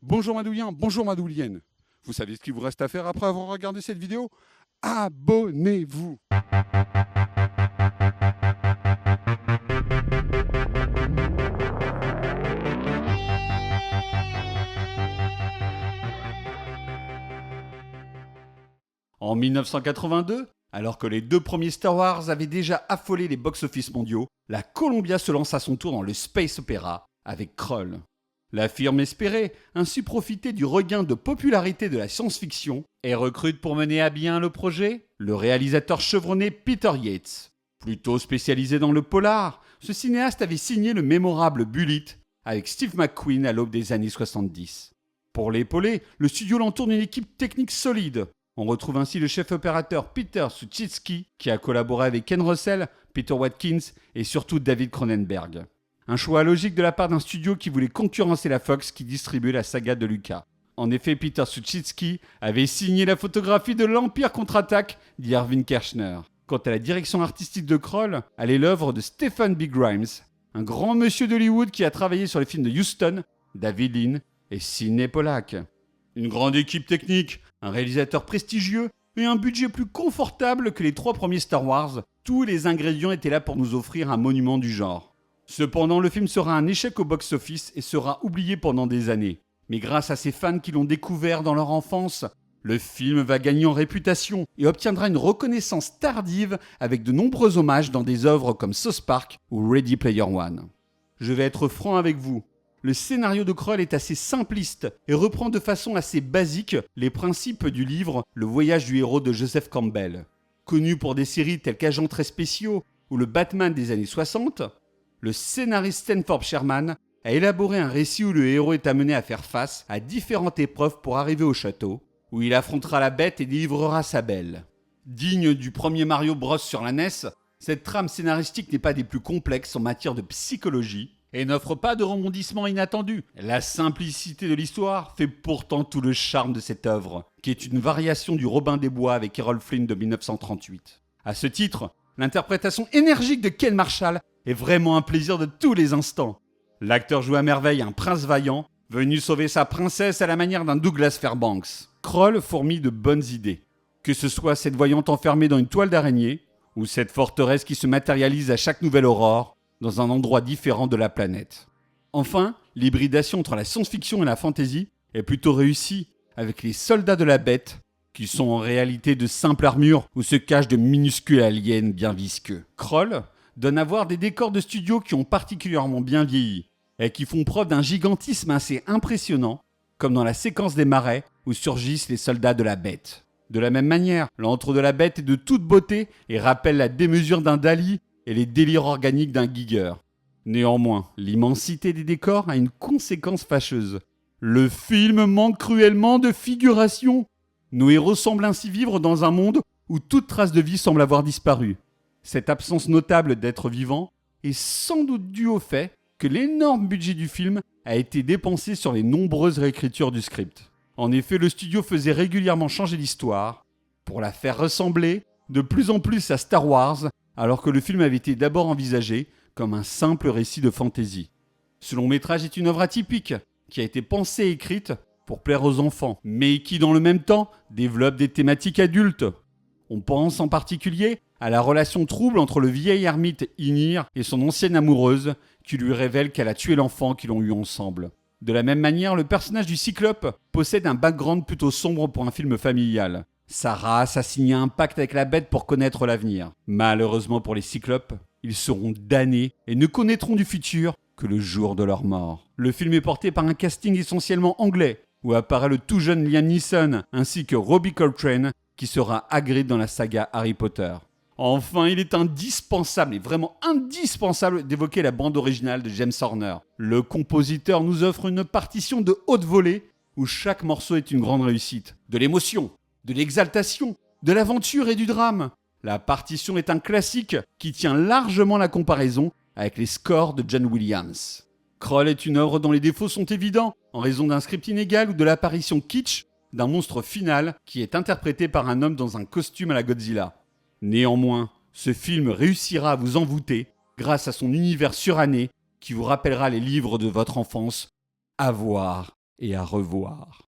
Bonjour Madoulien, bonjour Madoulienne. Vous savez ce qu'il vous reste à faire après avoir regardé cette vidéo? Abonnez-vous. En 1982, alors que les deux premiers Star Wars avaient déjà affolé les box-office mondiaux, la Columbia se lance à son tour dans le space opéra avec Krull. La firme espérait ainsi profiter du regain de popularité de la science-fiction et recrute pour mener à bien le projet le réalisateur chevronné Peter Yates. Plutôt spécialisé dans le polar, ce cinéaste avait signé le mémorable Bullitt avec Steve McQueen à l'aube des années 70. Pour l'épauler, le studio l'entoure d'une équipe technique solide. On retrouve ainsi le chef opérateur Peter Suchitsky, qui a collaboré avec Ken Russell, Peter Watkins et surtout David Cronenberg. Un choix logique de la part d'un studio qui voulait concurrencer la Fox qui distribuait la saga de Lucas. En effet, Peter Suchitsky avait signé la photographie de l'Empire contre-attaque d'Irving Kershner. Quant à la direction artistique de Krull, elle est l'œuvre de Stephen B. Grimes, un grand monsieur d'Hollywood qui a travaillé sur les films de Huston, David Lean et Sidney Pollack. Une grande équipe technique, un réalisateur prestigieux et un budget plus confortable que les trois premiers Star Wars, tous les ingrédients étaient là pour nous offrir un monument du genre. Cependant, le film sera un échec au box-office et sera oublié pendant des années. Mais grâce à ses fans qui l'ont découvert dans leur enfance, le film va gagner en réputation et obtiendra une reconnaissance tardive avec de nombreux hommages dans des œuvres comme South Park ou Ready Player One. Je vais être franc avec vous. Le scénario de Krull est assez simpliste et reprend de façon assez basique les principes du livre Le voyage du héros de Joseph Campbell. Connu pour des séries telles qu'Agents très spéciaux ou le Batman des années 60, le scénariste Stanford Sherman a élaboré un récit où le héros est amené à faire face à différentes épreuves pour arriver au château, où il affrontera la bête et délivrera sa belle. Digne du premier Mario Bros sur la NES, cette trame scénaristique n'est pas des plus complexes en matière de psychologie et n'offre pas de rebondissements inattendus. La simplicité de l'histoire fait pourtant tout le charme de cette œuvre, qui est une variation du Robin des Bois avec Errol Flynn de 1938. À ce titre, l'interprétation énergique de Ken Marshall est vraiment un plaisir de tous les instants. L'acteur joue à merveille un prince vaillant, venu sauver sa princesse à la manière d'un Douglas Fairbanks. Krull fourmille de bonnes idées. Que ce soit cette voyante enfermée dans une toile d'araignée, ou cette forteresse qui se matérialise à chaque nouvelle aurore, dans un endroit différent de la planète. Enfin, l'hybridation entre la science-fiction et la fantasy est plutôt réussie, avec les soldats de la bête, qui sont en réalité de simples armures où se cachent de minuscules aliens bien visqueux. Krull donne à voir des décors de studio qui ont particulièrement bien vieilli et qui font preuve d'un gigantisme assez impressionnant, comme dans la séquence des marais où surgissent les soldats de la bête. De la même manière, l'antre de la bête est de toute beauté et rappelle la démesure d'un Dali et les délires organiques d'un Giger. Néanmoins, l'immensité des décors a une conséquence fâcheuse. Le film manque cruellement de figuration. Nos héros semblent ainsi vivre dans un monde où toute trace de vie semble avoir disparu. Cette absence notable d'êtres vivants est sans doute due au fait que l'énorme budget du film a été dépensé sur les nombreuses réécritures du script. En effet, le studio faisait régulièrement changer l'histoire pour la faire ressembler de plus en plus à Star Wars, alors que le film avait été d'abord envisagé comme un simple récit de fantasy. Ce long métrage est une œuvre atypique qui a été pensée et écrite pour plaire aux enfants, mais qui dans le même temps développe des thématiques adultes. On pense en particulier à la relation trouble entre le vieil ermite Inir et son ancienne amoureuse qui lui révèle qu'elle a tué l'enfant qu'ils ont eu ensemble. De la même manière, le personnage du Cyclope possède un background plutôt sombre pour un film familial. Sa race a signé un pacte avec la bête pour connaître l'avenir. Malheureusement pour les Cyclopes, ils seront damnés et ne connaîtront du futur que le jour de leur mort. Le film est porté par un casting essentiellement anglais, où apparaît le tout jeune Liam Neeson ainsi que Robbie Coltrane, qui sera Hagrid dans la saga Harry Potter. Enfin, il est indispensable, et vraiment indispensable, d'évoquer la bande originale de James Horner. Le compositeur nous offre une partition de haute volée, où chaque morceau est une grande réussite. De l'émotion, de l'exaltation, de l'aventure et du drame. La partition est un classique qui tient largement la comparaison avec les scores de John Williams. Krull est une œuvre dont les défauts sont évidents, en raison d'un script inégal ou de l'apparition kitsch d'un monstre final qui est interprété par un homme dans un costume à la Godzilla. Néanmoins, ce film réussira à vous envoûter grâce à son univers suranné qui vous rappellera les livres de votre enfance à voir et à revoir.